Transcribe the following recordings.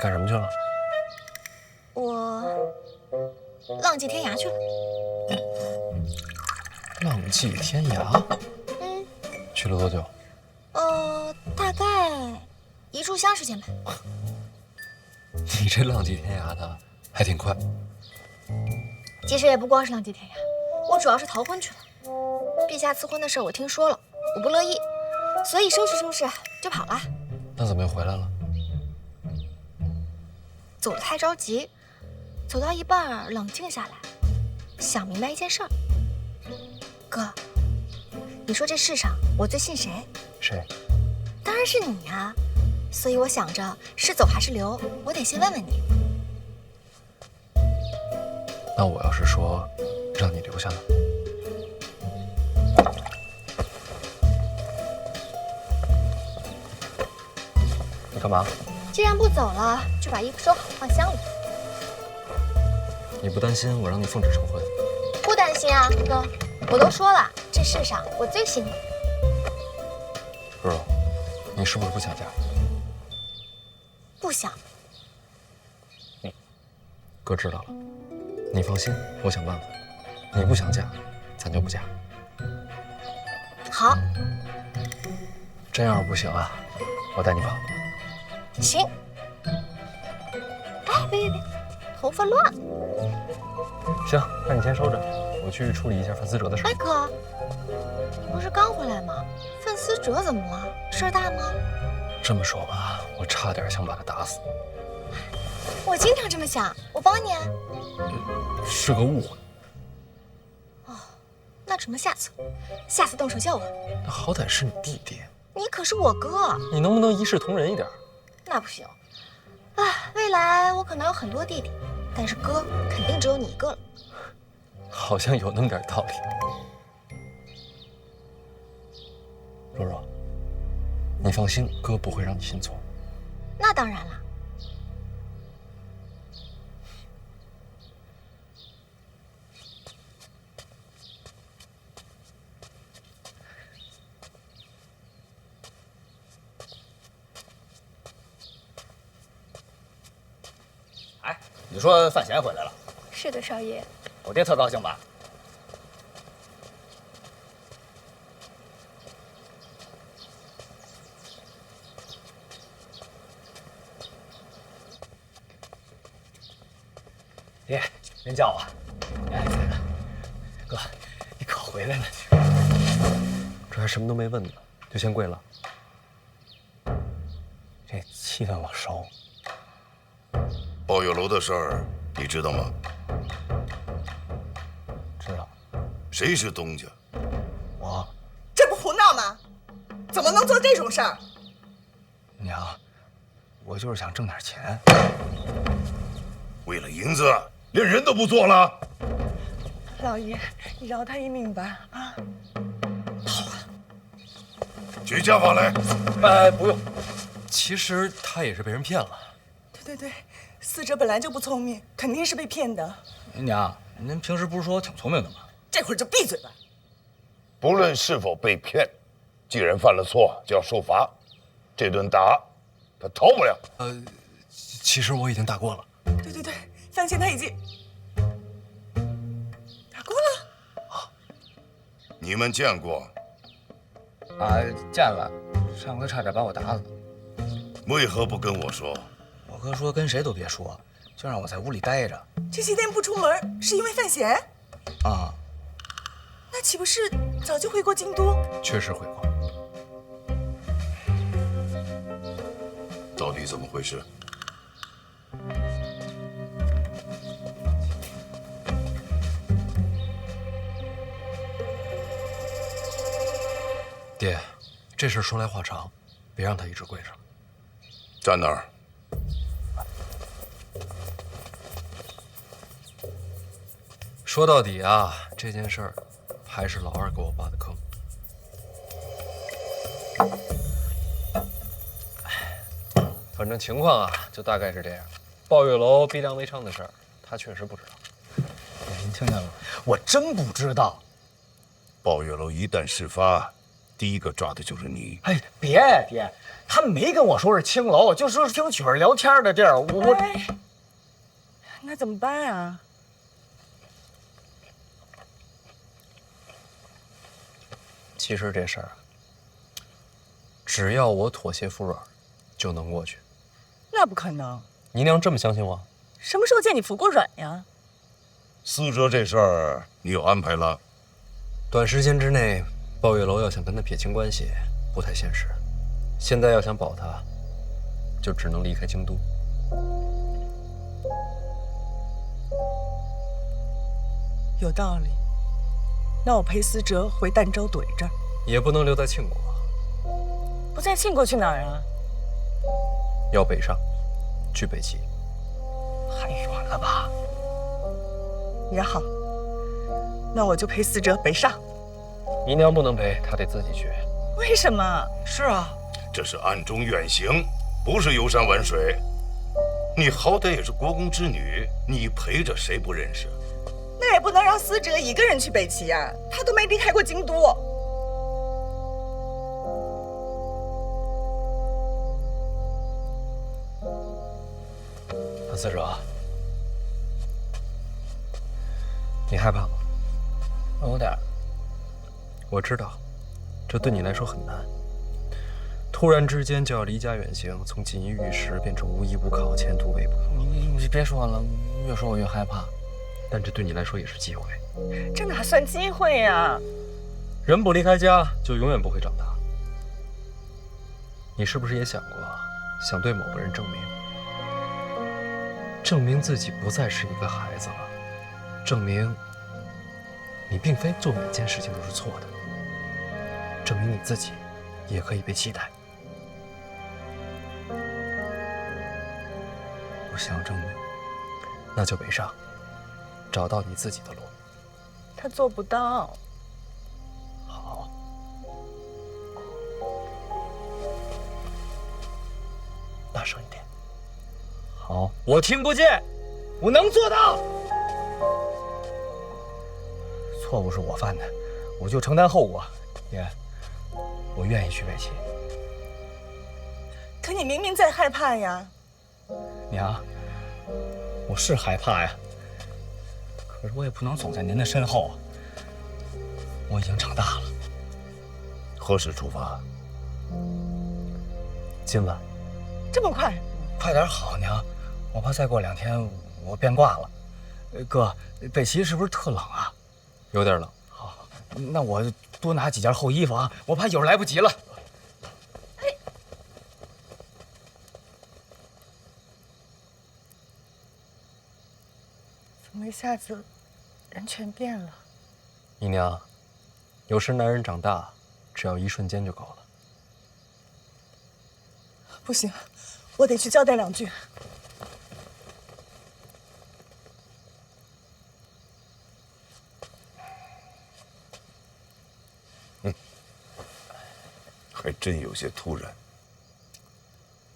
干什么去了？我浪迹天涯去了。浪迹天涯？嗯，去了多久？大概1炷香时间吧。你这浪迹天涯的还挺快。其实也不光是浪迹天涯，我主要是逃婚去了。陛下赐婚的事我听说了，我不乐意，所以收拾收拾就跑了。那怎么又回来了？走得太着急，走到一半冷静下来，想明白一件事儿。哥，你说这世上我最信谁？谁？当然是你呀。所以我想着是走还是留，我得先问问你。那我要是说让你留下呢？你干嘛？既然不走了，就把衣服收好放箱里。你不担心我让你奉旨成婚？不担心啊，哥。我都说了，这世上我最信你。若若，你是不是不想嫁？不想。哥知道了，你放心，我想办法。你不想嫁，咱就不嫁。好。真要是不行啊，我带你跑。行。哎，别，头发乱。行，那你先收着，我去处理一下范思哲的事。哎，哥，你不是刚回来吗？范思哲怎么了？事儿大吗？这么说吧，我差点想把他打死。我经常这么想，我帮你啊。是个误会。哦，那只能下次，下次动手叫我。那好歹是你弟弟，你可是我哥，你能不能一视同仁一点？那不行。啊，未来我可能有很多弟弟，但是哥肯定只有你一个了。好像有那么点道理。若若，你放心，哥不会让你信错。那当然了。哎，你说范闲回来了？是的，少爷。我爹特高兴吧？爹，您叫我。哎，哥，你可回来了。这还什么都没问呢，就先跪了。这气氛我熟。抱月楼的事儿你知道吗？知道。谁是东家？我。这不胡闹吗？怎么能做这种事儿？娘，我就是想挣点钱。为了银子，连人都不做了？老爷，你饶他一命吧！啊，好啊，举家法来。哎，不用。其实他也是被人骗了。对，思哲本来就不聪明，肯定是被骗的。娘，您平时不是说我挺聪明的吗？这会儿就闭嘴吧。不论是否被骗，既然犯了错，就要受罚。这顿打，他逃不了。其实我已经打过了。对，范闲他已经打过了。啊，你们见过？啊，见了。上回差点把我打死。为何不跟我说？我哥说跟谁都别说，就让我在屋里待着。这些天不出门，是因为范闲？啊。那岂不是早就回过京都？确实回过。到底怎么回事？爹，这事说来话长，别让他一直跪着。站那儿。说到底啊，这件事儿还是老二给我挖的坑。反正情况啊，就大概是这样。抱月楼逼良为娼的事儿，他确实不知道。您听见了？我真不知道。抱月楼一旦事发，第一个抓的就是你。哎，别，他们没跟我说是青楼，就说是听曲儿聊天的地儿。我那怎么办啊？其实这事儿啊，只要我妥协服软，就能过去。那不可能，姨娘这么相信我？什么时候见你服过软呀？思哲这事儿你有安排了？短时间之内，鲍月楼要想跟他撇清关系，不太现实。现在要想保他，就只能离开京都。有道理。那我陪思哲回儋州怼着。也不能留在庆国，不在庆国去哪儿啊？要北上，去北齐。太远了吧？也好，那我就陪思哲北上。姨娘不能陪，她得自己去。为什么？是啊，这是暗中远行，不是游山玩水。你好歹也是国公之女，你陪着谁不认识？那也不能让思哲一个人去北齐呀，他都没离开过京都。思哲，你害怕吗？有点。我知道，这对你来说很难。突然之间就要离家远行，从锦衣玉食变成无依无靠、前途未卜。你别说了，越说我越害怕。但这对你来说也是机会。这哪算机会呀？人不离开家，就永远不会长大。你是不是也想过，想对某个人证明自己不再是一个孩子了，证明你并非做每件事情都是错的，证明你自己也可以被期待。我想证明，那就北上，找到你自己的路。他做不到。好，大声一点。好，我听不见，我能做到。错误是我犯的，我就承担后果。爷，我愿意去北齐。可你明明在害怕呀。娘，我是害怕呀，可是我也不能走在您的身后啊。我已经长大了。何时出发？今晚。这么快？快点好，娘，我怕再过2天我变卦了。哥，北齐是不是特冷啊？有点冷。好，那我多拿几件厚衣服啊，我怕一会儿来不及了。怎么一下子人全变了？姨娘，有时男人长大，只要一瞬间就够了。不行，我得去交代2句。还真有些突然。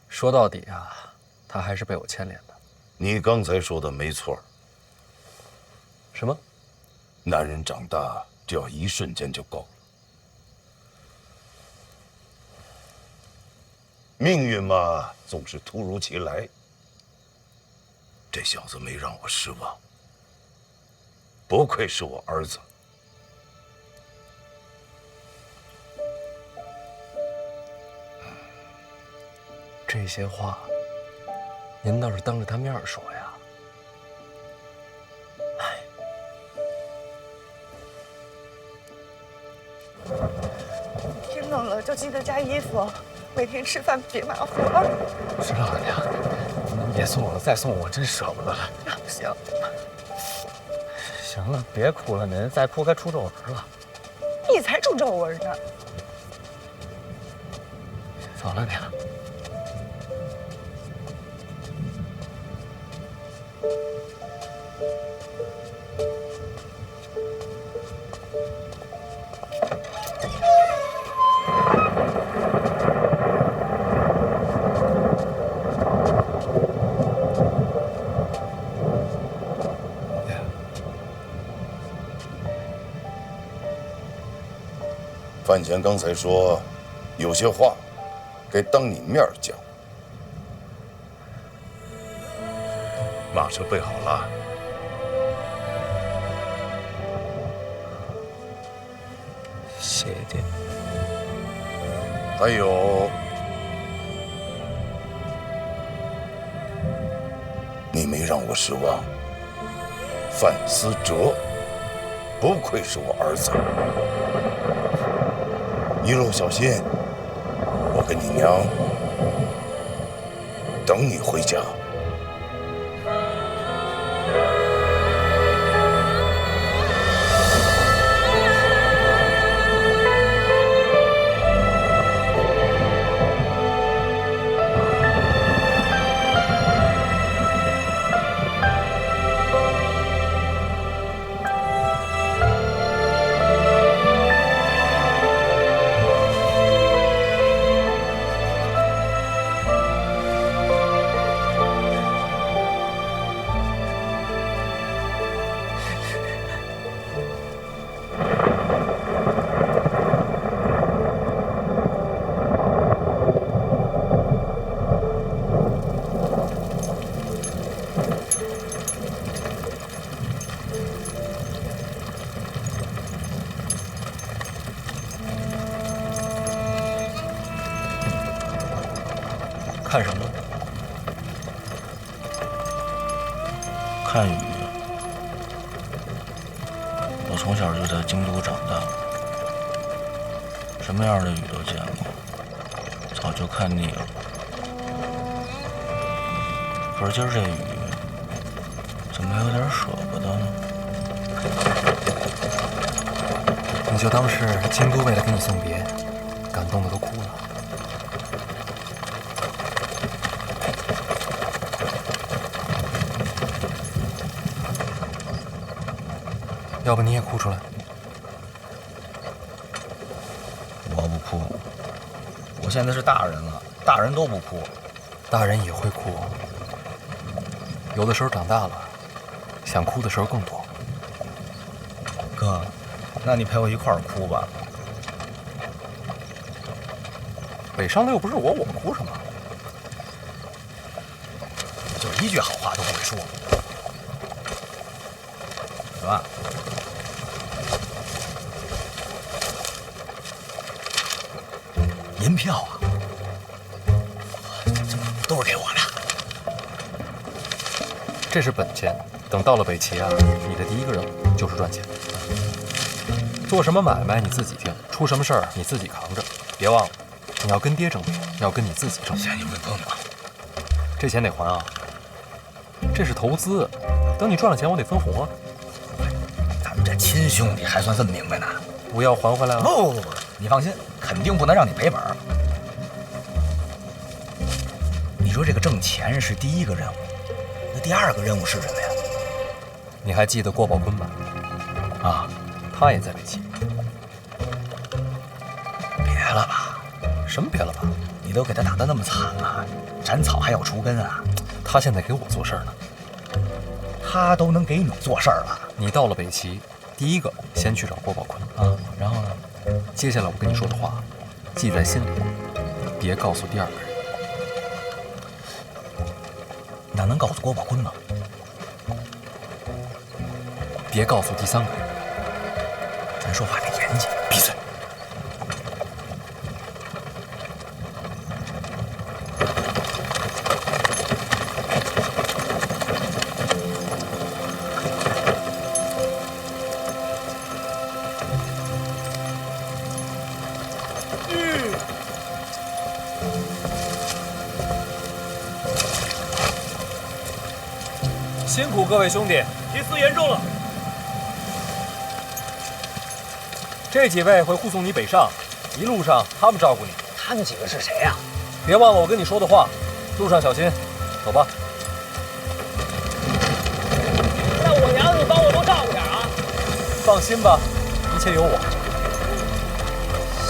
说到底啊，他还是被我牵连的。你刚才说的没错。什么？男人长大只要一瞬间就够了。命运嘛，总是突如其来。这小子没让我失望，不愧是我儿子。这些话，您倒是当着他面说呀。天冷了就记得加衣服，每天吃饭别马虎了。知道了，娘，您别送我了，再送我真舍不得了。行，行了，别哭了，您再哭该出皱纹了。你才出皱纹呢。走了，娘。范闲刚才说，有些话该当你面讲。马车备好了。谢谢爹。还有，你没让我失望。范思哲，不愧是我儿子。一路小心，我跟你娘等你回家。看什么？看雨。我从小就在京都长大，什么样的雨都见过，早就看腻了。可是今儿这雨，怎么有点舍不得呢？你就当是京都为了给你送别，感动的都哭了。要不你也哭出来？我不哭，我现在是大人了，大人都不哭。大人也会哭，有的时候长大了，想哭的时候更多。哥，那你陪我一块儿哭吧。北上的又不是我，我哭什么？就一句好话都不会说。什么？银票啊，都是给我的。这是本钱，等到了北齐啊，你的第一个任务就是赚钱。做什么买卖你自己定，出什么事儿你自己扛着。别忘了，你要跟爹挣钱，要跟你自己挣钱。钱有没碰啊？这钱得还啊，这是投资，等你赚了钱我得分红啊。咱们这亲兄弟还算这么明白呢？不要还回来了。不，你放心，肯定不能让你赔本。你说这个挣钱是第一个任务，那第二个任务是什么呀？你还记得郭宝坤吧？啊，他也在北齐。别了吧，什么别了吧？你都给他打得那么惨了，斩草还要除根啊！他现在给我做事儿呢。他都能给你做事儿了。你到了北齐，第一个先去找郭宝坤啊，然后呢？接下来我跟你说的话，记在心里，别告诉第二个人。那能告诉郭宝坤吗？别告诉第三个人。咱说话得严谨。闭嘴！辛苦各位兄弟，提词严重了。这几位会护送你北上，一路上他们照顾你。他们几个是谁呀？别忘了我跟你说的话，路上小心。走吧。那我娘你帮我多照顾点啊！放心吧，一切有我。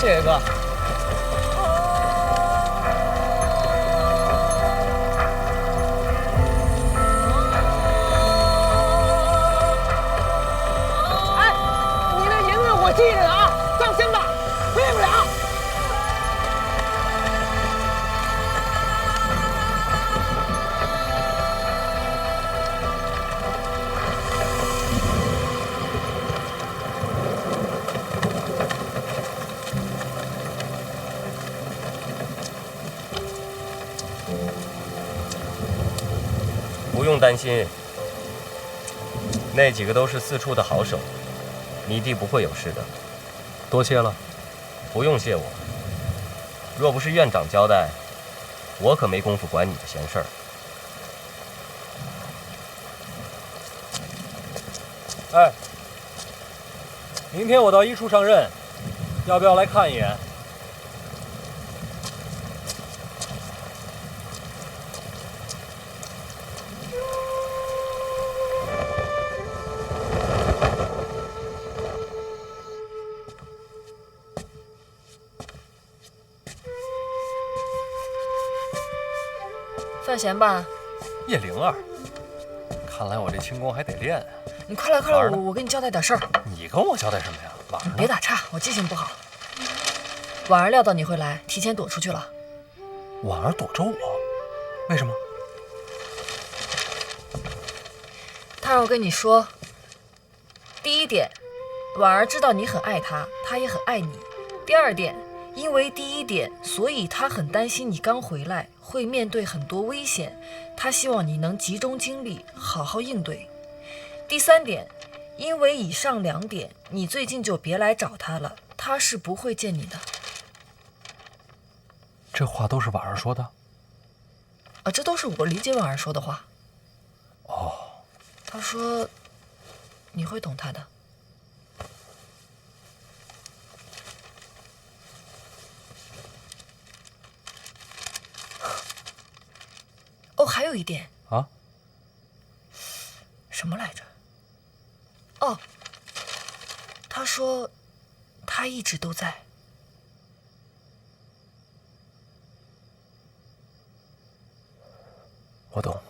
谢谢哥。哎，你的银子我记着呢啊，放心吧，别不用担心，那几个都是四处的好手，你弟不会有事的。多谢了。不用谢我。若不是院长交代，我可没工夫管你的闲事儿。哎，明天我到一处上任，要不要来看一眼？范闲吧，叶灵儿，看来我这轻功还得练啊。你快来快来，婉儿呢我跟你交代点事儿。你跟我交代什么呀？晚上呢？别打岔，我记性不好。婉儿料到你会来，提前躲出去了。婉儿躲着我，为什么？她让我跟你说，第一点，婉儿知道你很爱她，她也很爱你。第二点，因为第一点，所以她很担心你刚回来会面对很多危险，她希望你能集中精力，好好应对。第三点，因为以上两点，你最近就别来找她了，她是不会见你的。这话都是婉儿说的。啊，这都是我理解婉儿说的话。哦，她说你会懂她的。哦，还有一点啊，什么来着？哦，她说她一直都在。我懂。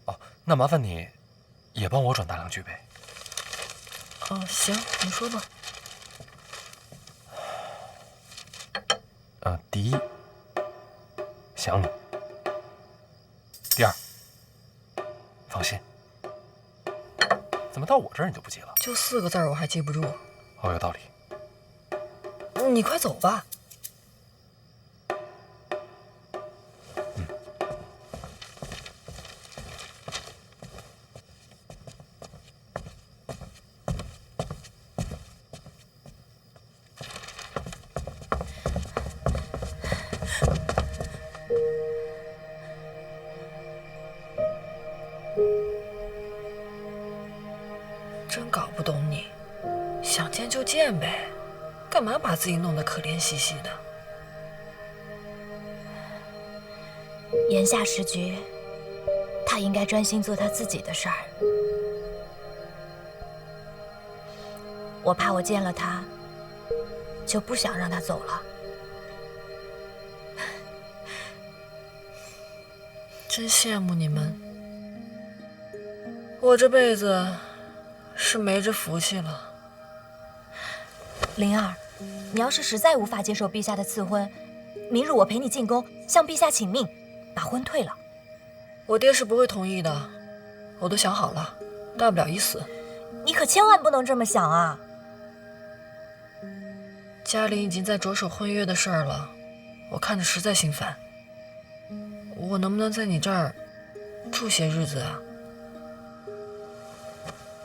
哦，那麻烦你也帮我转达两句呗。哦，行，你说吧。第一，想你；第二，放心。怎么到我这儿你就不记了？就4个字儿，我还记不住。哦，有道理。你快走吧。真搞不懂你，想见就见呗，干嘛把自己弄得可怜兮兮的？眼下时局，他应该专心做他自己的事儿。我怕我见了他，就不想让他走了。真羡慕你们，我这辈子是没这福气了。灵儿，你要是实在无法接受陛下的赐婚，明日我陪你进宫，向陛下请命，把婚退了。我爹是不会同意的，我都想好了，大不了一死。你可千万不能这么想啊！家里已经在着手婚约的事儿了，我看着实在心烦。我能不能在你这儿住些日子啊？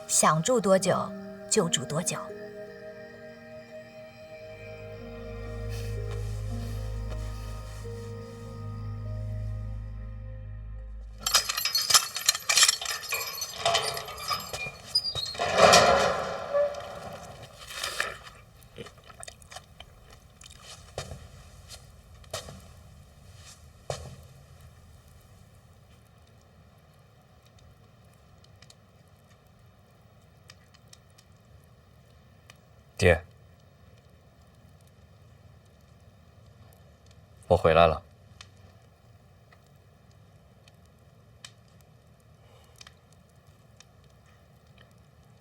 想住多久就住多久。爹，我回来了。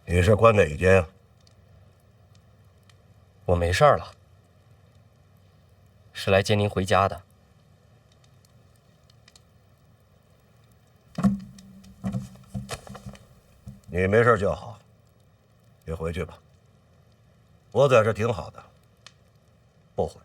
你是关哪间？我没事儿了，是来接您回家的。你没事就好，别回去吧。我在这挺好的，不回。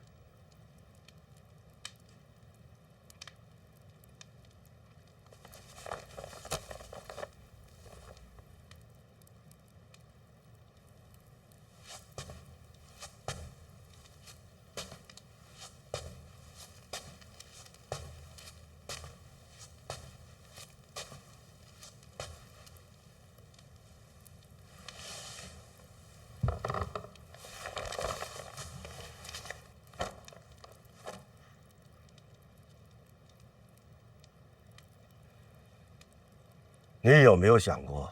你有没有想过，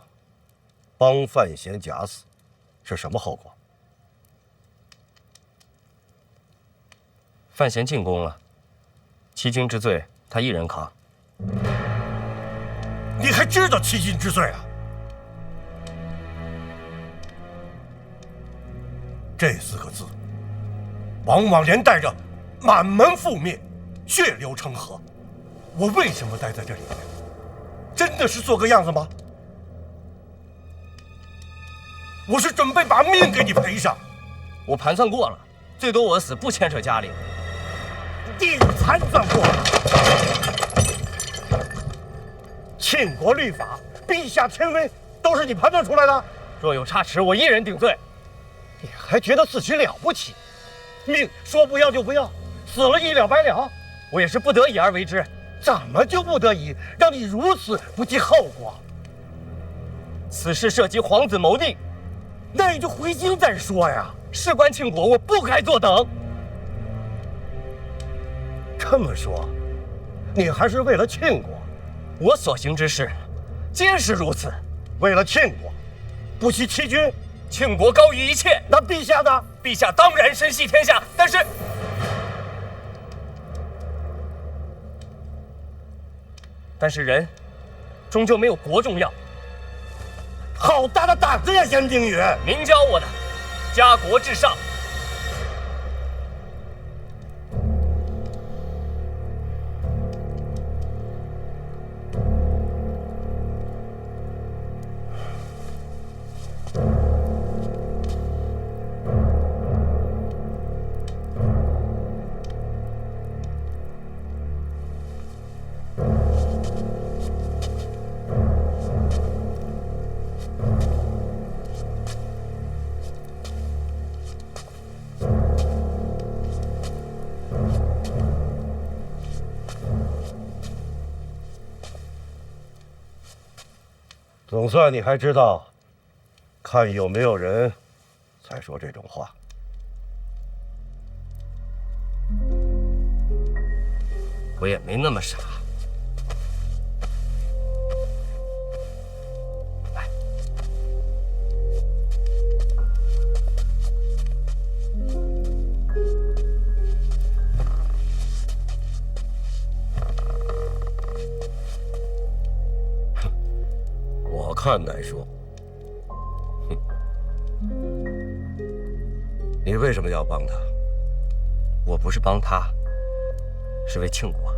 帮范闲假死是什么后果？范闲进宫了，欺君之罪他一人扛。你还知道欺君之罪啊？这4个字，往往连带着满门覆灭、血流成河。我为什么待在这里面？真的是做个样子吗？我是准备把命给你赔上。我盘算过了，最多我死不牵扯家里。你盘算过了？庆国律法、陛下天威，都是你判断出来的？若有差池，我一人顶罪。你还觉得自己了不起？命说不要就不要，死了一了百了。我也是不得已而为之。怎么就不得已，让你如此不计后果？此事涉及皇子谋逆，那你就回京再说呀。事关庆国，我不该坐等。这么说，你还是为了庆国？我所行之事，皆是如此。为了庆国，不惜欺君，庆国高于一切。那陛下呢？陛下当然身系天下，但是人，终究没有国重要。好大的胆子呀，严定宇！明教我的，家国至上。总算你还知道，看有没有人才说这种话。我也没那么傻。来，我看来说，你为什么要帮他？我不是帮他，是为庆国。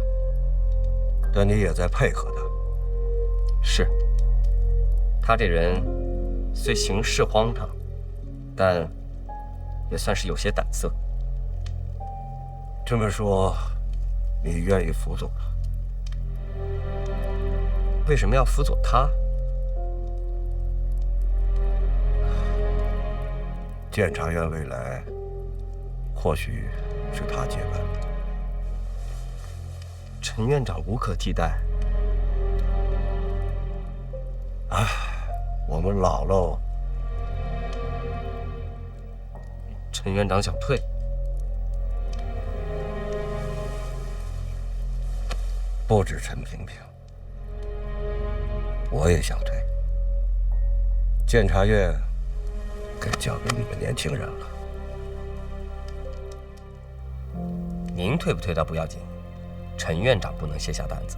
但你也在配合他。是。他这人虽行事荒唐，但也算是有些胆色。这么说，你愿意辅佐他？为什么要辅佐他？监察院未来，或许是他接班。陈院长无可替代。唉，我们老喽。陈院长想退，不止陈萍萍，我也想退。监察院该交给你们年轻人了。您退不退倒不要紧，陈院长不能卸下担子。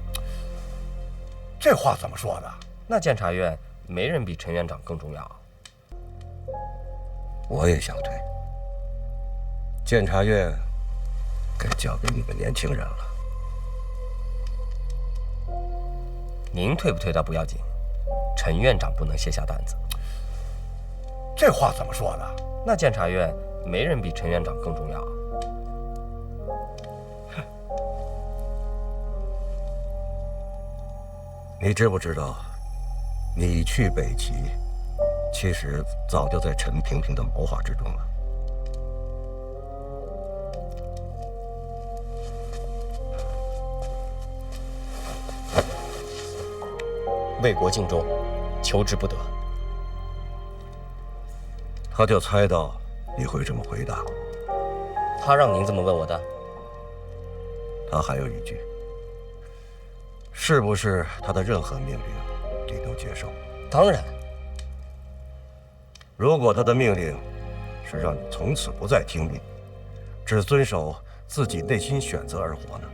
这话怎么说的？那监察院没人比陈院长更重要。我也想退。监察院该交给你们年轻人了。您退不退倒不要紧，陈院长不能卸下担子。这话怎么说的？那监察院没人比陈院长更重要。你知不知道，你去北齐，其实早就在陈萍萍的谋划之中了。为国尽忠，求之不得。他就猜到你会这么回答。他让您这么问我的？他还有一句，是不是他的任何命令，你都够接受？当然，如果他的命令是让你从此不再听命，只遵守自己内心选择而活呢？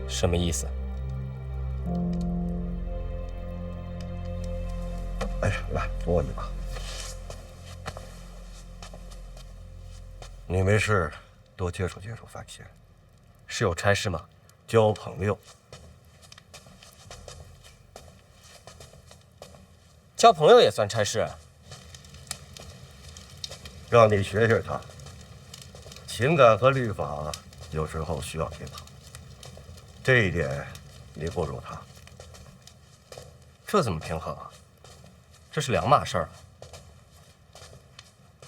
什么意思？哎，来扶我一把。你没事多接触接触范闲，是有差事吗？交朋友。交朋友也算差事？让你学学他，情感和律法有时候需要偏旁，这一点你不如他。这怎么平衡啊？这是两码事儿。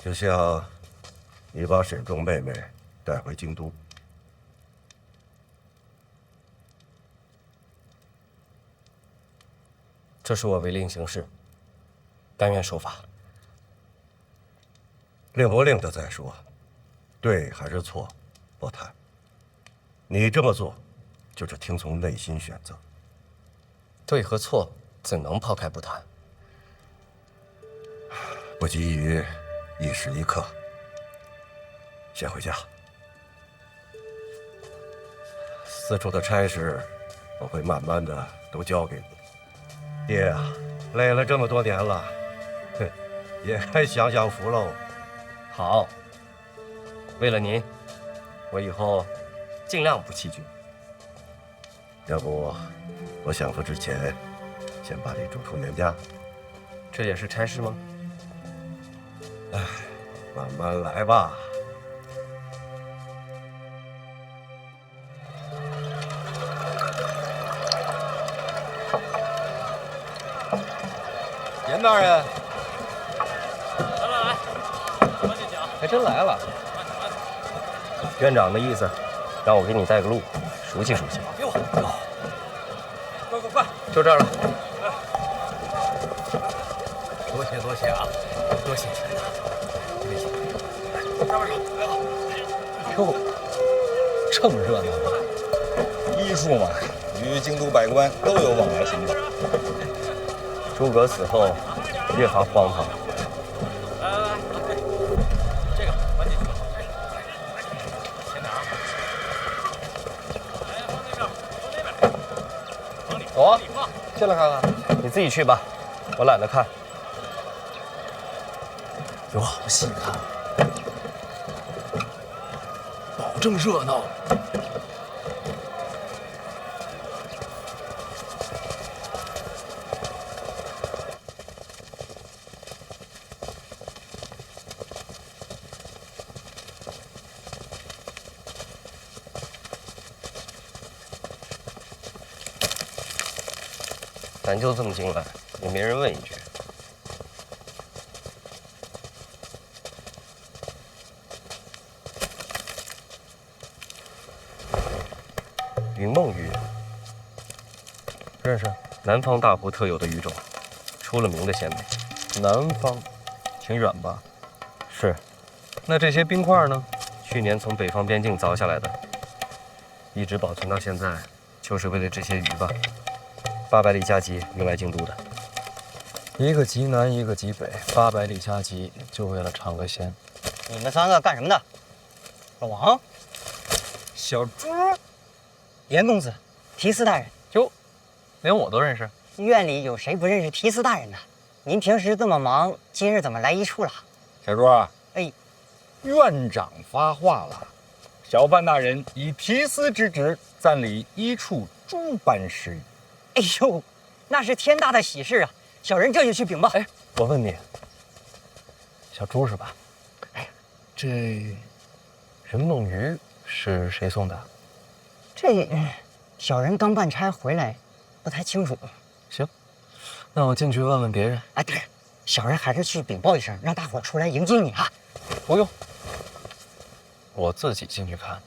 就像你把沈仲妹妹带回京都，这是我违令行事，但愿受罚。令不令的再说，对还是错，不谈。你这么做，就是听从内心选择。对和错怎能抛开不谈？不急于一时一刻，先回家。四处的差事，我会慢慢的都交给你。爹啊，累了这么多年了，哼，也该享享福喽。好，为了您，我以后尽量不欺君。要不，我享福之前，先把你逐出娘家。这也是差事吗？哎，慢慢来吧。严大人，来，赶紧讲。还真来了。院长的意思，让我给你带个路，熟悉熟悉。哟，快！就这儿了。多谢啊，多谢。哟，这么热闹啊！医术嘛，与京都百官都有往来行动。诸葛死后，越发荒唐。来，这个搬进去。前哪儿？哎，放那边，放那边。往里，走啊往里放。进来看看。你自己去吧，我懒得看。有好戏看，保证热闹。咱就这么进来，也没人问一句。云梦鱼，认识？南方大湖特有的鱼种，出了名的鲜美。南方，挺远吧？是，那这些冰块呢？去年从北方边境凿下来的，一直保存到现在，就是为了这些鱼吧。800里加急运来京都的。一个极南，一个极北，800里加急，就为了尝个鲜。你们三个干什么的？老王，小猪，严公子，提司大人。哟，连我都认识。院里有谁不认识提司大人呢？您平时这么忙，今日怎么来医处了？小朱，哎，院长发话了，小范大人以提司之职暂理医处诸般事宜。哎呦，那是天大的喜事啊！小人这就去禀报。哎，我问你，小猪是吧？哎，这人梦鱼是谁送的？这小人刚办差回来，不太清楚。行，那我进去问问别人。哎，对，小人还是去禀报一声，让大伙出来迎接你啊。不用，我自己进去看。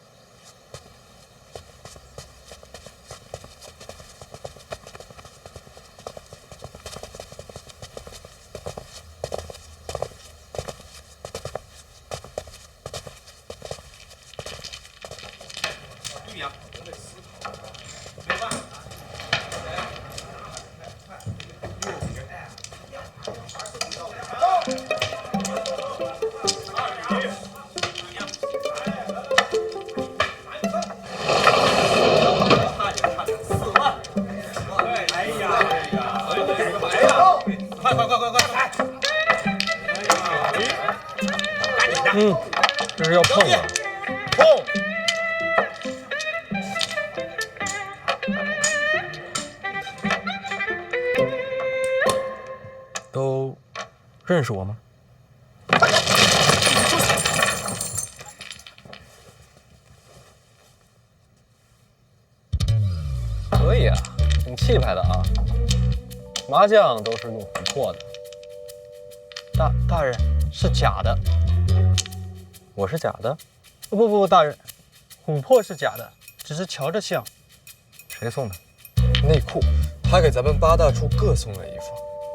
认识我吗？可以啊，挺气派的啊。麻将都是用琥珀的。大人是假的。我是假的？不，大人，琥珀是假的，只是瞧着像。谁送的？内裤，他给咱们8大处各送了一副。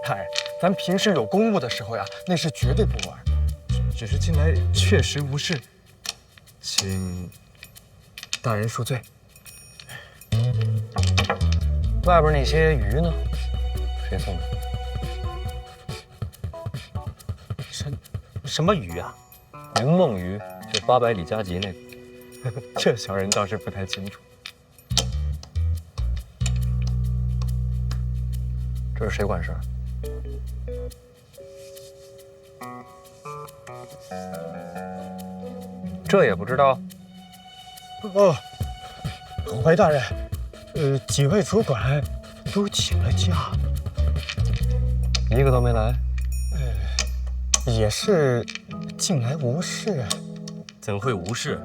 大人，咱平时有公务的时候呀，那是绝对不玩。只是近来确实无事，请大人恕罪。外边那些鱼呢？谁送的？什么鱼啊？云梦鱼，就800里加急那个。这小人倒是不太清楚。这是谁管事？这也不知道？怀大人，几位主管都请了假，一个都没来。也是近来无事。怎会无事？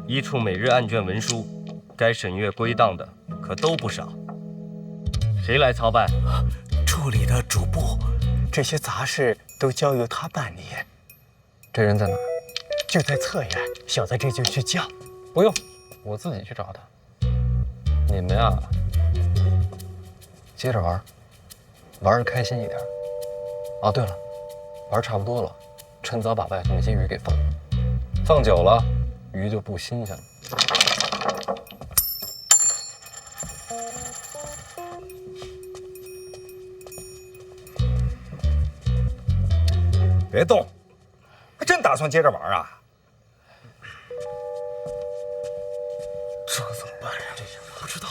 一处每日案卷文书，该审阅归档的可都不少。谁来操办？处理的主簿。这些杂事都交由他办理。这人在哪儿？就在侧院，小子这就去叫。不用，我自己去找他。你们呀，接着玩，玩得开心一点。哦，对了，玩差不多了，趁早把外头那些鱼给放了。放久了，鱼就不新鲜了。别动，还真打算接着玩啊？这怎么办呀？不知道。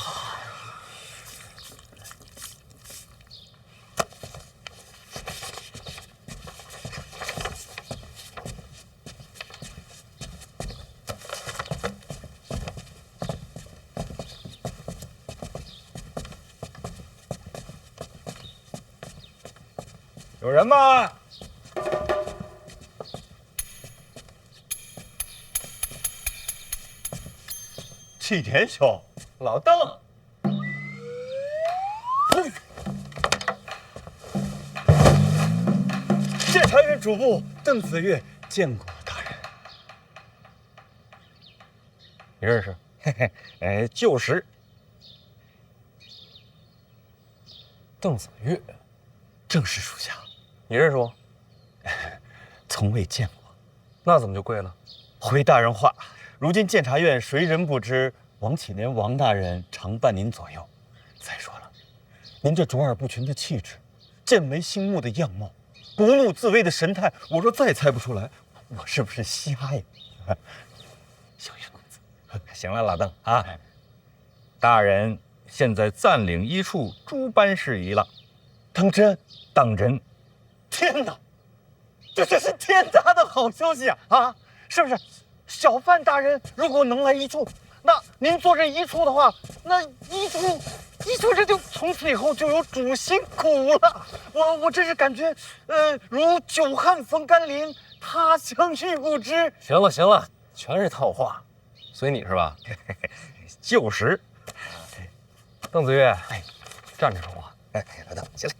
有人吗？启田兄，老邓，监察院主簿邓子越见过大人。你认识？嘿嘿，就是。邓子越，正是属下。你认识我？从未见过。那怎么就跪了？回大人话，如今监察院谁人不知王启年王大人常伴您左右。再说了，您这卓尔不群的气质，剑眉星目的样貌，不怒自威的神态，我若再猜不出来，我是不是瞎呀？小云公子，行了，老邓啊，大人现在暂领一处诸般事宜了。当真？当真。天哪，这是天大的好消息啊！是不是？小范大人如果能来一处，那您做这一处的话，那一处这就从此以后就有主心骨了。我真是感觉，如久旱逢甘霖，他乡遇故知。行了行了，全是套话，随你是吧？就是。邓子越，站着说话。老邓，起来。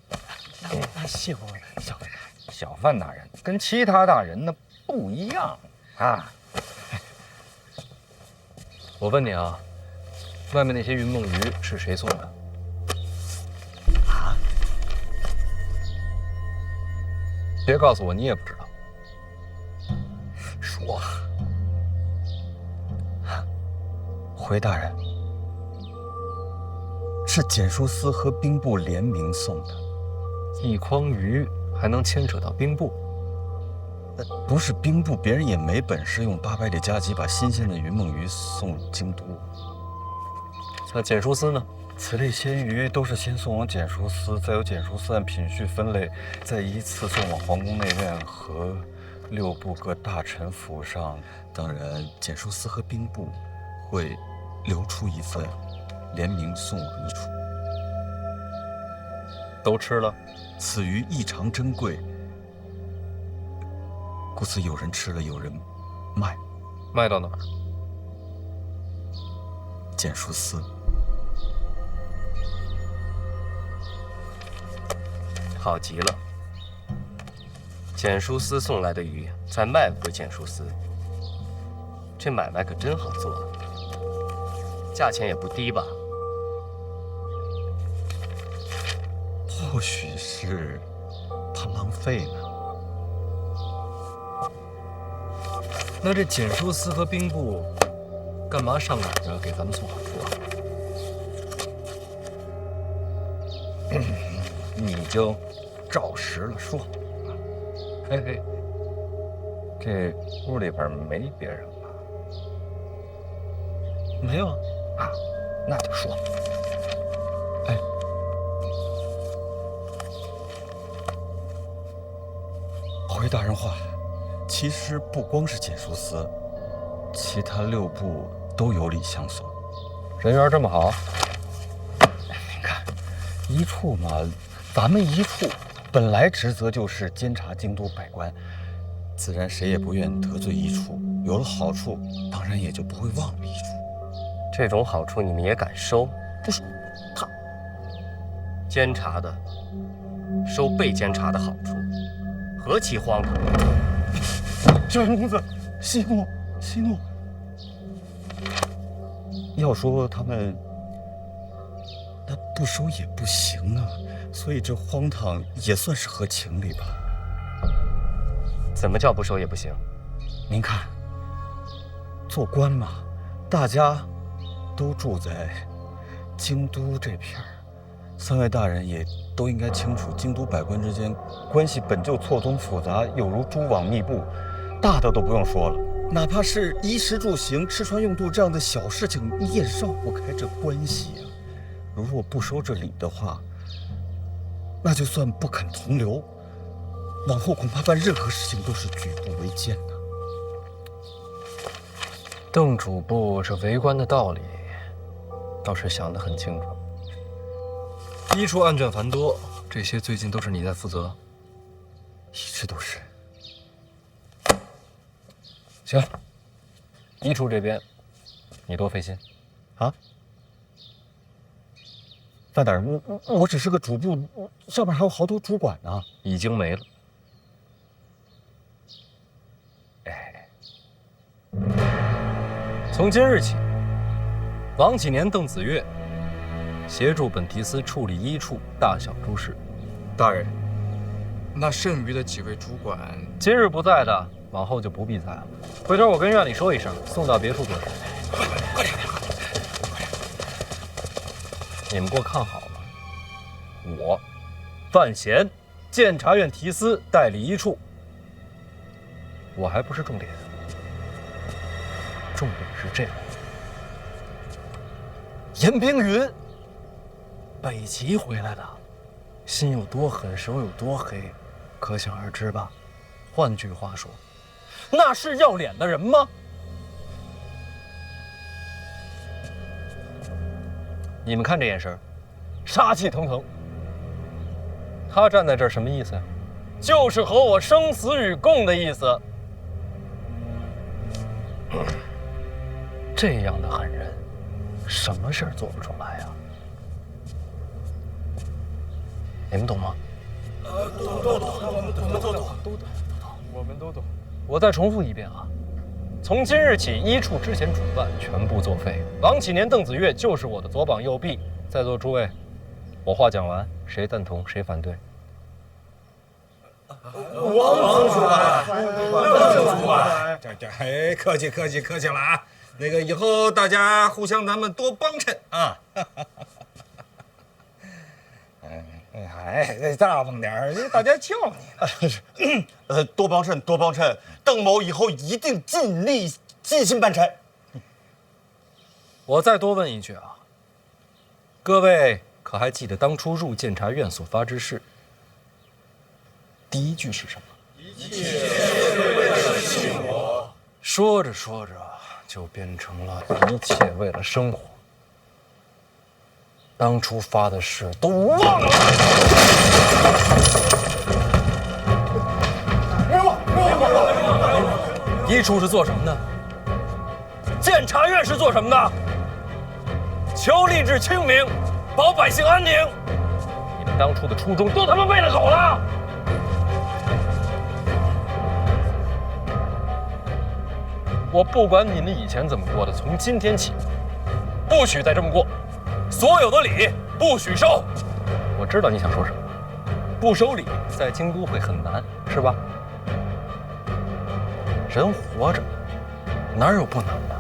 谢过小范大人跟其他大人呢不一样啊。我问你啊，外面那些云梦鱼是谁送的？啊？别告诉我你也不知道。说。回大人，是检书司和兵部联名送的。一筐鱼还能牵扯到兵部？不是兵部，别人也没本事用800里加急把新鲜的云梦鱼送入京都。那检书司呢？此类鲜鱼都是先送往检书司，再由检书司按品序分类，再依次送往皇宫内院和6部各大臣府上。当然，检书司和兵部会留出一份，联名送往一处。都吃了。此鱼异常珍贵，故此有人吃了，有人卖。卖到哪儿？简书司。好极了，简书司送来的鱼再卖回简书司，这买卖可真好做啊，价钱也不低吧？或许是怕浪费呢。那这简书司和兵部干嘛上赶着给咱们送好处啊？你就照实了说。嘿嘿，这屋里边没别人吧？没有啊，那就说。哎，回大人话，其实不光是简书司，其他6部都有礼相送。人缘这么好？你看，一处嘛，咱们一处本来职责就是监察京都百官，自然谁也不愿得罪一处。有了好处，当然也就不会忘了一处。这种好处你们也敢收？不是，他监察的收被监察的好处，何其荒唐！九原公子，息怒，息怒。要说他们，那不收也不行啊，所以这荒唐也算是合情理吧。怎么叫不收也不行？您看，做官嘛，大家都住在京都这片儿，3位大人也都应该清楚，京都百官之间关系本就错综复杂，有如蛛网密布。大的都不用说了，哪怕是衣食住行、吃穿用度这样的小事情，你也绕不开这关系啊。如若不收这礼的话，那就算不肯同流，往后恐怕办任何事情都是举步维艰呐。邓主簿这为官的道理，倒是想得很清楚。一处案卷繁多，这些最近都是你在负责？一直都是。行，一处这边你多费心。啊？范大人，我只是个主簿，上面还有好多主管呢。已经没了。哎，从今日起，王启年、邓子越协助本提司处理一处大小诸事。大人，那剩余的几位主管，今日不在的，往后就不必在了。回头我跟院里说一声，送到别处做事。快点！你们给我看好了，我范闲，监察院提司代理一处。我还不是重点，重点是这个。严冰云，北齐回来的，心有多狠，手有多黑，可想而知吧。换句话说，那是要脸的人吗？你们看这眼神，杀气腾腾。他站在这儿什么意思呀？就是和我生死与共的意思。这样的狠人，什么事儿做不出来呀？你们懂吗？我们都懂。我再重复一遍啊！从今日起，一处之前主办全部作废。王启年、邓子越就是我的左膀右臂。在座诸位，我话讲完，谁赞同谁反对？王主管，邓主管，哎，客气了啊！那个以后大家互相咱们多帮衬啊！哎，大方点儿，大家叫你。多帮衬，邓某以后一定尽力尽心办差。我再多问一句啊，各位可还记得当初入监察院所发之誓？第一句是什么？一切为了信我。说着说着就变成了一切为了生活。当初发的誓都忘了。给我！一处是做什么的？监察院是做什么的？求吏治清明，保百姓安宁。你们当初的初衷都他妈喂了狗了！我不管你们以前怎么过的，从今天起，不许再这么过。所有的礼不许收。我知道你想说什么，不收礼在京都会很难，是吧？人活着哪有不难的？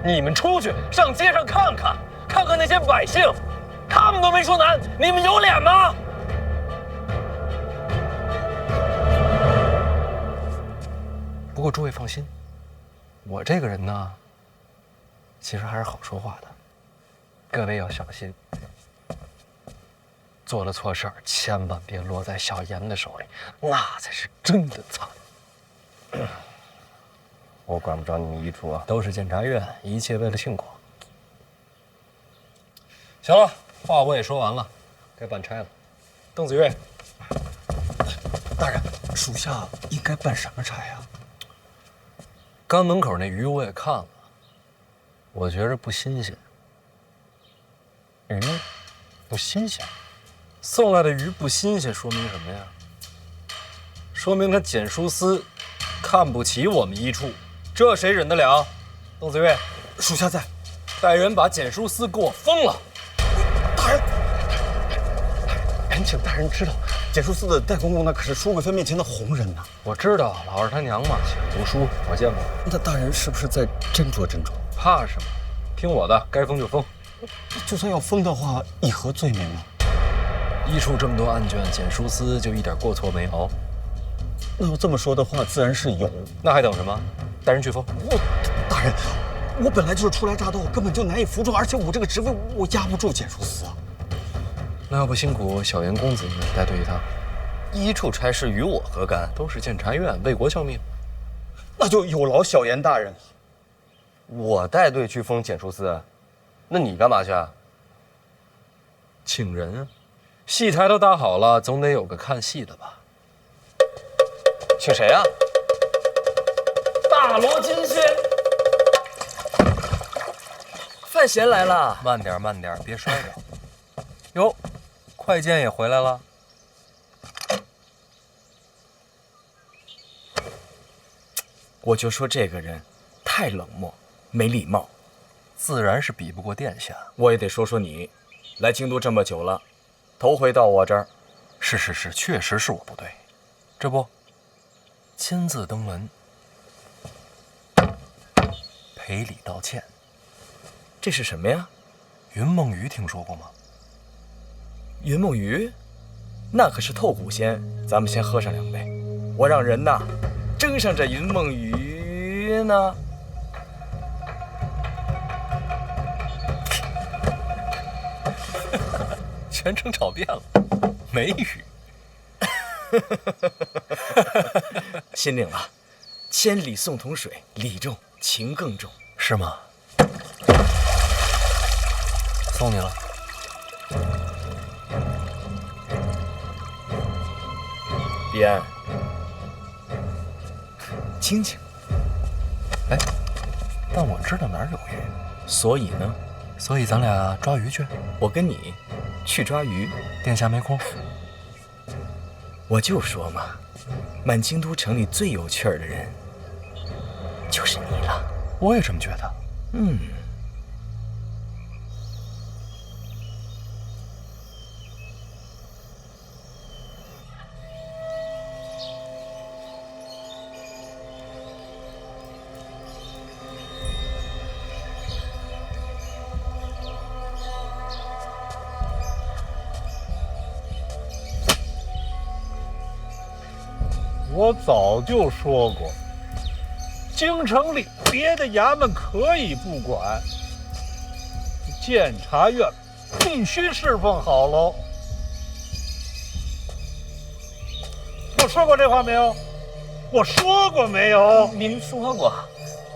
你们出去上街上看看，看看那些百姓，他们都没说难，你们有脸吗？不过诸位放心，我这个人呢，其实还是好说话的。各位要小心，做了错事儿，千万别落在小严的手里，那才是真的惨。我管不着你们一处啊，都是监察院，一切为了庆国。行了，话我也说完了，该办差了。邓子岳，大人，属下应该办什么差呀？刚门口那鱼我也看了，我觉着不新鲜。鱼不新鲜，送来的鱼不新鲜，说明什么呀？说明他简书司看不起我们一处，这谁忍得了？邓子岳，属下在，带人把简书司给我封了。大人，恳请大人知道，简书司的代公公那可是淑贵妃面前的红人呐。我知道，老二他娘嘛，喜欢读书，我见过。那大人是不是再斟酌斟酌？怕什么？听我的，该封就封。就算要封的话，以何罪名啊？一处这么多案卷，简书司就一点过错没有？那要这么说的话，自然是有。那还等什么？带人去封。大人，我本来就是初来乍到，根本就难以服众，而且我这个职位我压不住简书司啊。那要不辛苦小严公子带队一趟？一处差事与我何干？都是监察院为国效命。那就有劳小严大人了。我带队去封简书司，那你干嘛去啊？请人啊，戏台都搭好了，总得有个看戏的吧？请谁啊？大罗金仙。范闲来了。慢点，慢点，别摔着。哟，快剑也回来了。我就说这个人太冷漠，没礼貌，自然是比不过殿下。我也得说说你，来京都这么久了，头回到我这儿。是，确实是我不对。这不，亲自登门，赔礼道歉。这是什么呀？云梦鱼听说过吗？云梦鱼，那可是透骨仙。咱们先喝上2杯，我让人呐蒸上这云梦鱼呢。全程炒变了，梅雨。心领了，千里送同水，礼重情更重，是吗？送你了。彼岸，清清。哎，但我知道哪儿有鱼，所以呢？所以咱俩抓鱼去。我跟你去抓鱼，殿下没空。我就说嘛，满京都城里最有趣儿的人就是你了。我也这么觉得。我早就说过，京城里别的衙门可以不管，监察院必须侍奉好喽。我说过这话没有？我说过没有？您说过，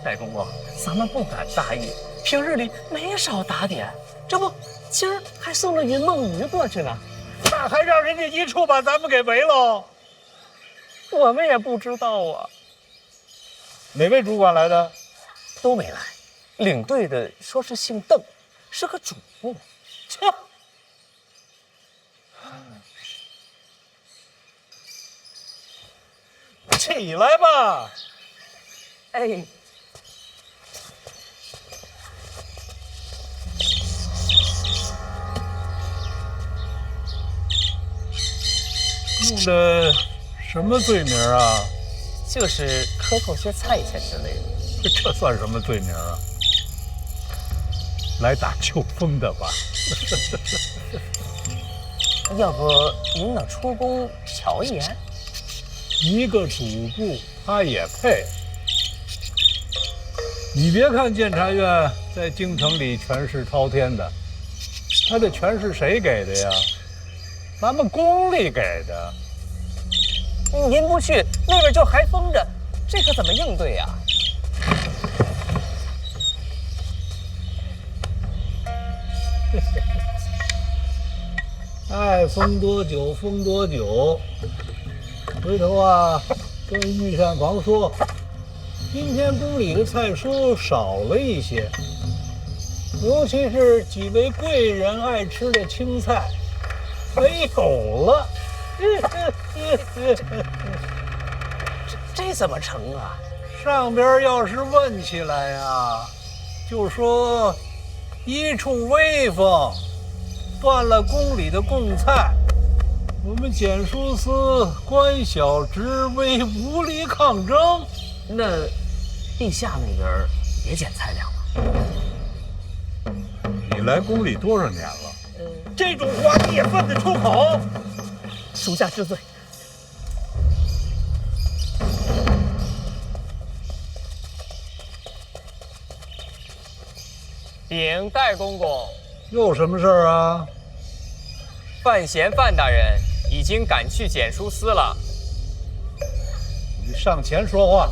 代公公，咱们不敢大意，平日里没少打点，这不今儿还送了云梦鱼过去呢，那还让人家一处把咱们给围喽。我们也不知道啊。哪位主管来的？都没来。领队的说是姓邓，是个主簿。切！起来吧！哎。用的什么罪名啊？就是克扣些菜钱之类的。这算什么罪名啊？来打秋风的吧？要不您能出宫瞧一眼？一个主簿，他也配？你别看监察院在京城里权势滔天的，他这权势谁给的呀？咱们宫里给的。您不去，那边就还封着，这可怎么应对呀？爱封多久封多久。回头啊，跟御膳房说，今天宫里的菜蔬少了一些，尤其是几位贵人爱吃的青菜，没有了。这怎么成啊？上边要是问起来呀，就说一处威风，断了宫里的贡菜，我们检书司官小职微，无力抗争。那陛下那边也减菜粮了？你来宫里多少年了？这种话你也问得出口？属下知罪。禀戴公公，又什么事儿啊？范闲范大人已经赶去检书司了。你上前说话。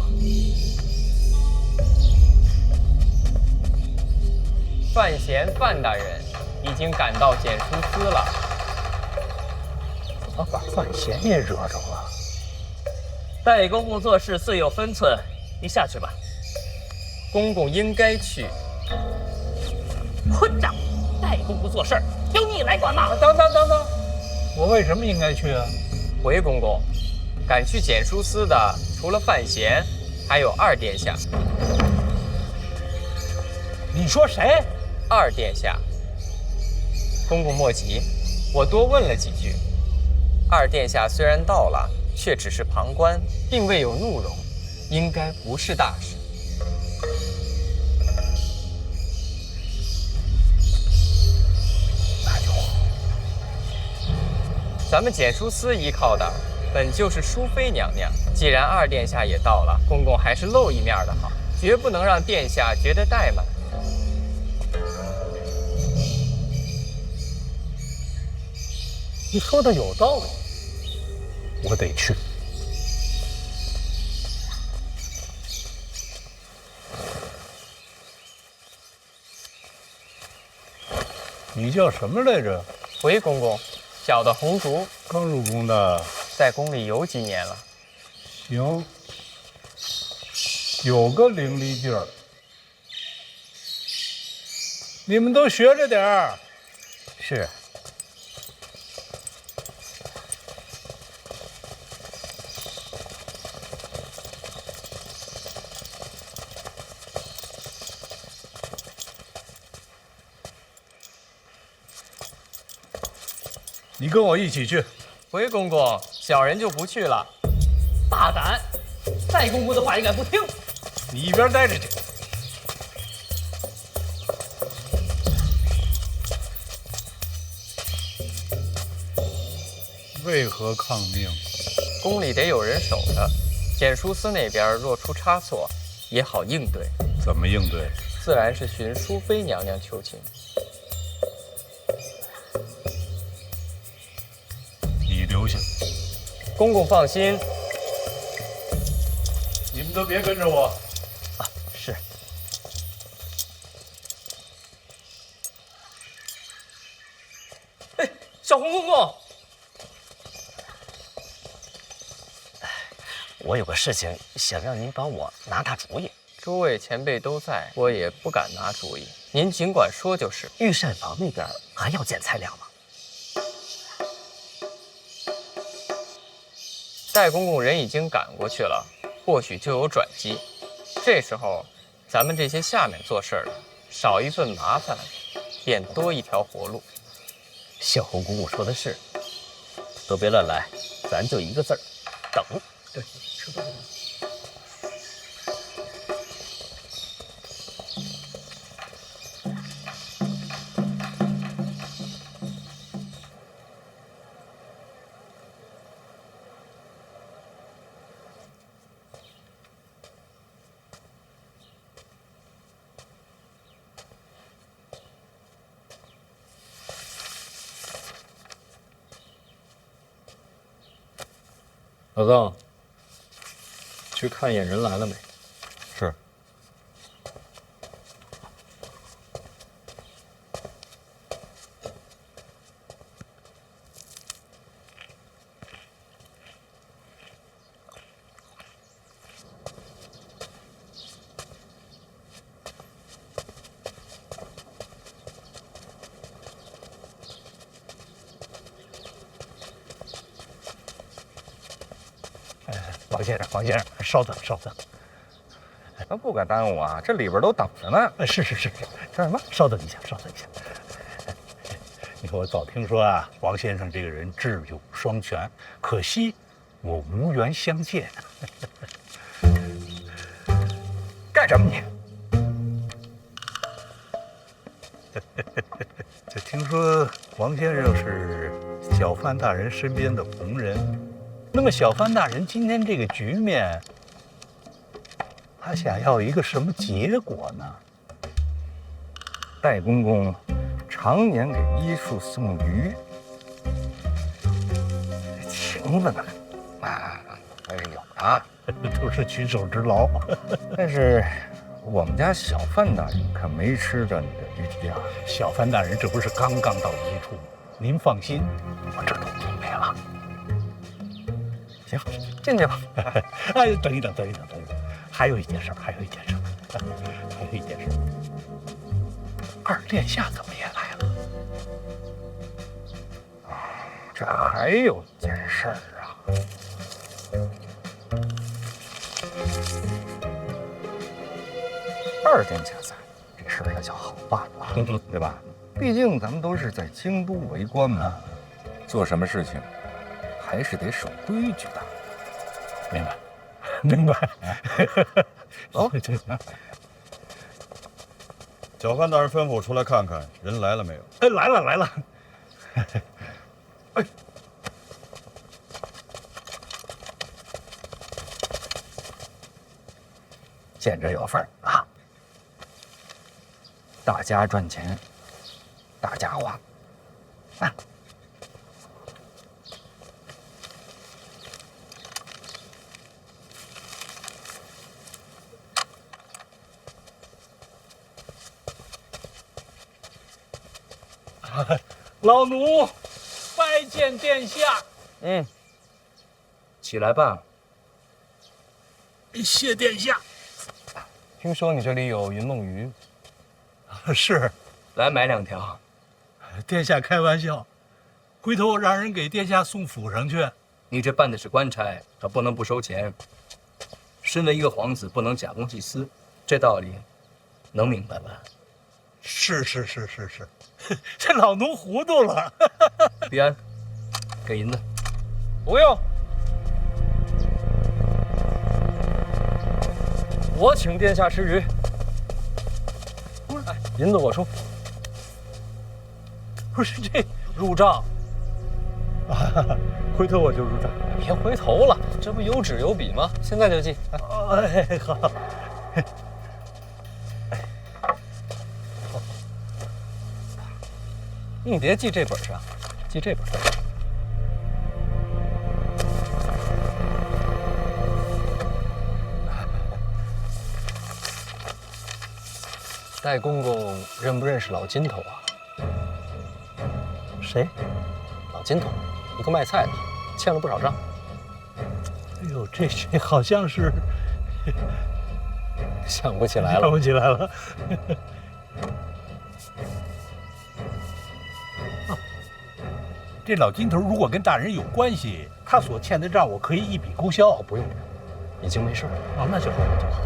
范闲范大人已经赶到检书司了。怎么把范闲也惹着了？戴公公做事自有分寸，你下去吧。公公应该去。混账！戴公公做事由你来管吗？等，我为什么应该去啊？回公公，赶去检书司的除了范闲，还有二殿下。你说谁？二殿下。公公莫急，我多问了几句。二殿下虽然到了，却只是旁观，并未有怒容，应该不是大事。咱们检书司依靠的本就是淑妃娘娘，既然二殿下也到了，公公还是露一面的好，绝不能让殿下觉得怠慢。你说的有道理，我得去。你叫什么来着？回公公。小的红烛，刚入宫的，在宫里有几年了。行，有个伶俐劲儿。你们都学着点儿。是。你跟我一起去。回公公，小人就不去了。大胆！戴公公的话也敢不听？你一边待着去。为何抗命？宫里得有人守着，检书司那边若出差错，也好应对。怎么应对？自然是寻淑妃娘娘求情。留下，公公放心，你们都别跟着我。啊，是。哎，小红公公，我有个事情想让您帮我拿拿主意。诸位前辈都在，我也不敢拿主意。您尽管说就是。御膳房那边还要减菜量吗？戴公公人已经赶过去了，或许就有转机。这时候，咱们这些下面做事的，少一份麻烦，便多一条活路。孝侯姑姑说的是，都别乱来，咱就一个字儿，等。对，吃饭。老邓，去看眼人来了没？是。王先生，稍等。那不敢耽误啊，这里边都等着呢。是，这什么？稍等一下。你看，我早听说啊，王先生这个人智勇双全，可惜我无缘相见。干什么你？这听说王先生是小范大人身边的红人，那么小范大人今天这个局面，他想要一个什么结果呢？戴公公常年给医术送鱼，情分呢，还是有的，都是举手之劳。但是我们家小范大人可没吃着你的鱼呀。小范大人这不是刚到医处吗？您放心，我这都准备了。行，进去吧。哎，等一等，还有一件事。二殿下怎么也来了？这还有件事儿啊。二殿下在，这事儿那叫好办了，对吧？毕竟咱们都是在京都为官嘛，做什么事情还是得守规矩的。明白。走。小范大人吩咐我出来看看，人来了没有？哎，来了。哎，见着有份儿啊！大家赚钱，大家花。啊！老奴拜见殿下。起来吧。谢殿下。听说你这里有云梦鱼，是，来买2条。殿下开玩笑，回头让人给殿下送府上去。你这办的是官差，可不能不收钱。身为一个皇子，不能假公济私，这道理能明白吧？是，这老奴糊涂了。必安，给银子。不用，我请殿下吃鱼。银子我出。不是这入账。回头我就入账。别回头了，这不有纸有笔吗？现在就记。哎，好。你别记这本上，记这本上。戴公公认不认识老金头啊？谁？老金头，一个卖菜的，欠了不少账。哎呦，这好像是想不起来了，想不起来了。这老金头如果跟大人有关系，他所欠的账我可以一笔勾销。不用，已经没事了。哦，那就好，那就好。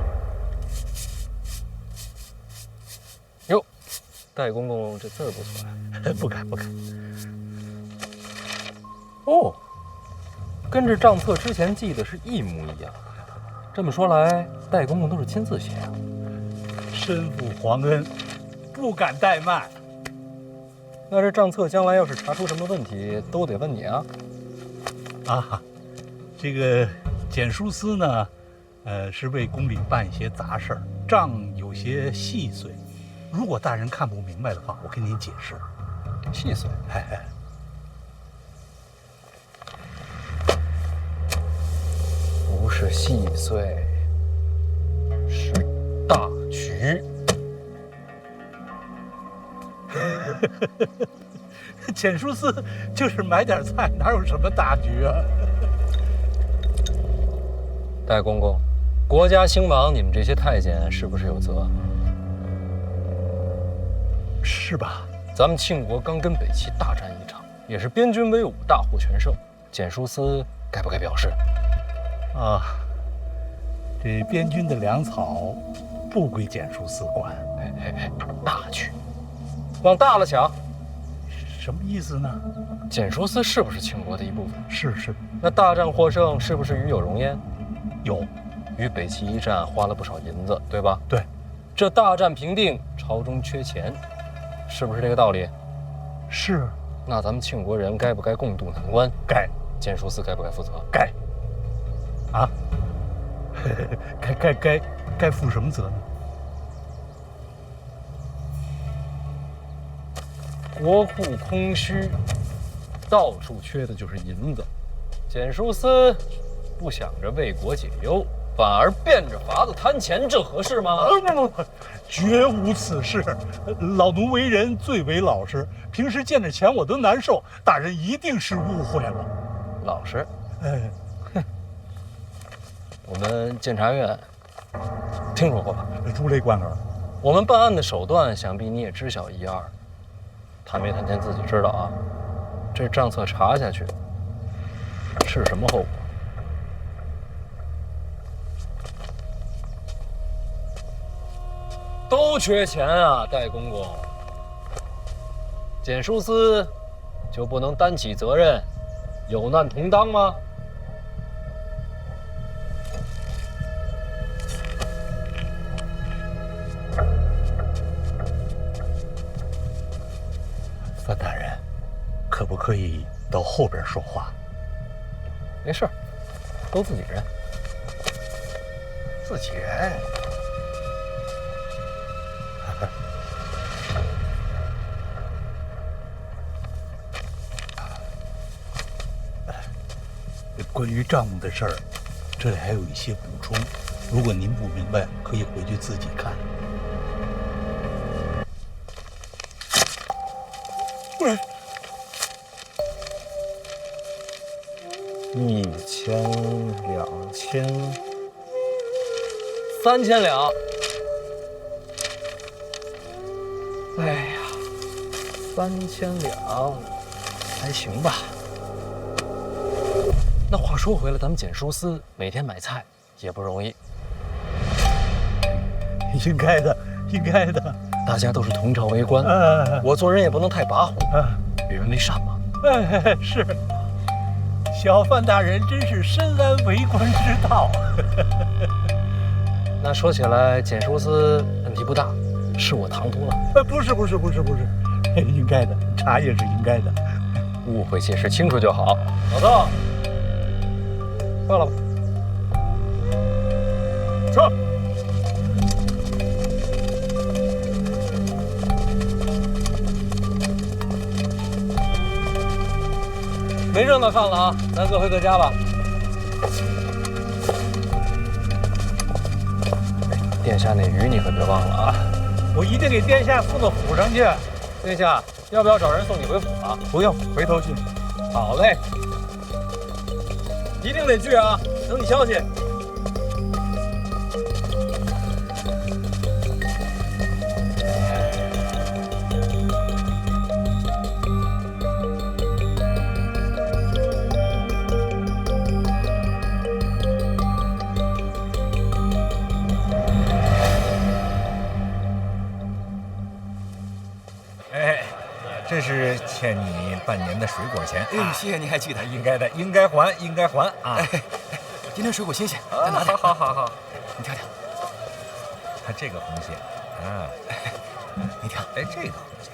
哟，戴公公这字儿不错呀。不敢不敢。哦，跟这账册之前记的是一模一样。这么说来，戴公公都是亲自写啊。身负皇恩，不敢怠慢。那这账册将来要是查出什么问题，都得问你啊！啊，这个简书司呢，是为宫里办一些杂事儿，账有些细碎。如果大人看不明白的话，我跟您解释。细碎？不是细碎，是大局。简书司就是买点菜，哪有什么大局啊？戴公公，国家兴亡，你们这些太监是不是有责？是吧？咱们庆国刚跟北齐大战一场，也是边军威武，大获全胜。简书司该不该表示？啊，这边军的粮草不归简书司管。大局，往大了想。什么意思呢？简书司是不是庆国的一部分？是。那大战获胜是不是与有荣焉？有。与北齐一战花了不少银子，对吧？对。这大战平定，朝中缺钱，是不是这个道理？是。那咱们庆国人该不该共度难关？该。简书司该不该负责？该。啊？该负什么责呢？国库空虚，到处缺的就是银子。简书司不想着为国解忧，反而变着法子贪钱，这合适吗？不，绝无此事。老奴为人最为老实，平时见着钱我都难受。大人一定是误会了。老实？我们监察院听说过吧？如雷贯耳。我们办案的手段，想必你也知晓一二。贪没贪钱自己知道啊。这账册查下去，是什么后果？都缺钱啊，戴公公。简书司就不能担起责任，有难同当吗？范大人，可不可以到后边说话？没事，都自己人。自己人。关于账目的事儿，这里还有一些补充。如果您不明白，可以回去自己看。不是，1000、2000、3000两。哎呀，3000两还行吧。那话说回来，咱们简书司每天买菜也不容易。应该的，应该的。大家都是同朝为官，我做人也不能太跋扈，与人为善嘛。是。小范大人真是深谙为官之道。那说起来，简书司问题不大，是我唐突了。不是，应该的，查也是应该的。误会解释清楚就好。老赵，撤了吧。撤。没热闹看了啊，咱各回各家吧。殿下那鱼你可别忘了啊！我一定给殿下送到府上去。殿下，要不要找人送你回府啊？不用，回头去。好嘞。一定得去啊！等你消息。这是欠你半年的水果钱。哎，谢谢您还记得，应该的，应该还，应该还啊！今天水果新鲜，再拿点。好，你挑挑。看这个红线啊，你挑。哎，这个红线，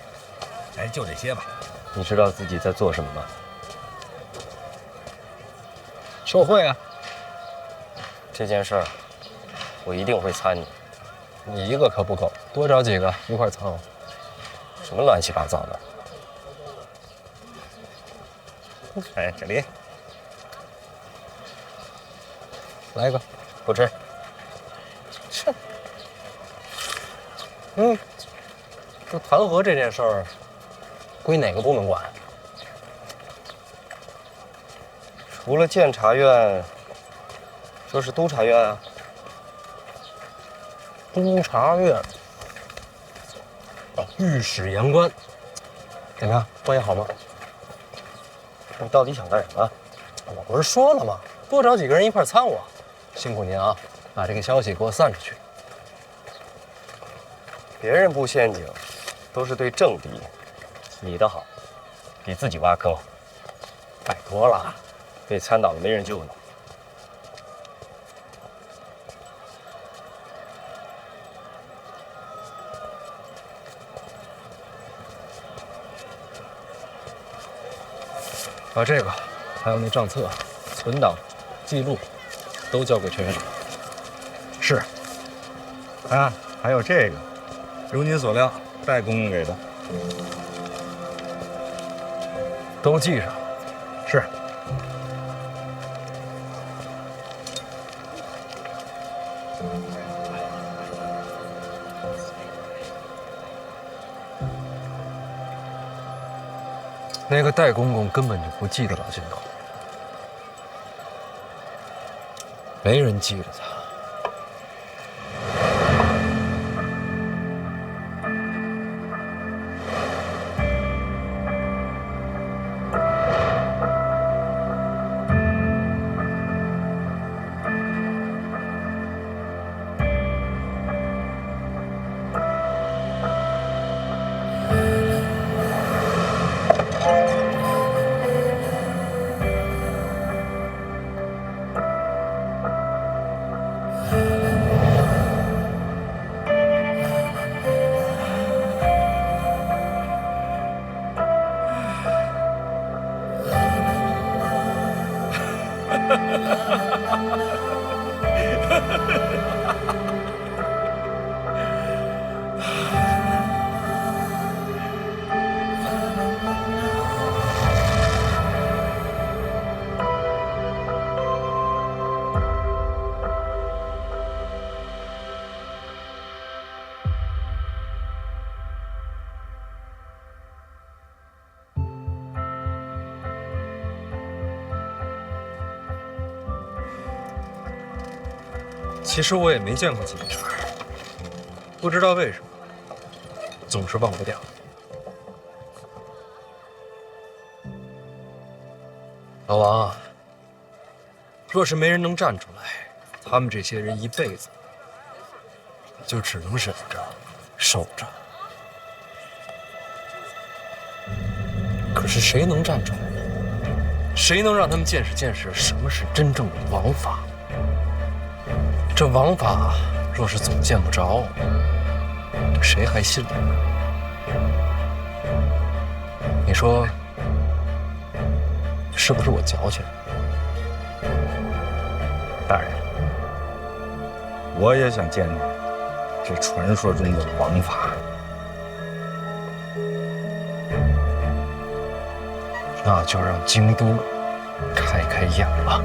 哎，就这些吧。你知道自己在做什么吗？受贿啊！这件事儿，我一定会参与。你一个可不够，多找几个一块蹭。什么乱七八糟的？哎，这里来一个，不吃。这弹劾这件事儿，归哪个部门管？除了监察院，就是督察院啊。督察院。御史言官，怎么样？关系好吗？你到底想干什么？我不是说了吗？多找几个人一块参我。辛苦您啊，把这个消息给我散出去。别人布陷阱，都是对政敌，你的好，给自己挖坑。拜托了，被参倒了没人救你。把这个，还有那账册、存档、记录，都交给全院长。是。啊，还有这个，如您所料，戴公公给的，都记上。是。那个戴公公根本就不记得老金头，没人记着他。其实我也没见过几面，不知道为什么，总是忘不掉。老王啊，若是没人能站出来，他们这些人一辈子就只能忍着、守着。可是谁能站出来呢？谁能让他们见识什么是真正的王法？这王法若是总见不着，谁还信呢？你说是不是我矫情？大人，我也想见见这传说中的王法。那就让京都开开眼吧。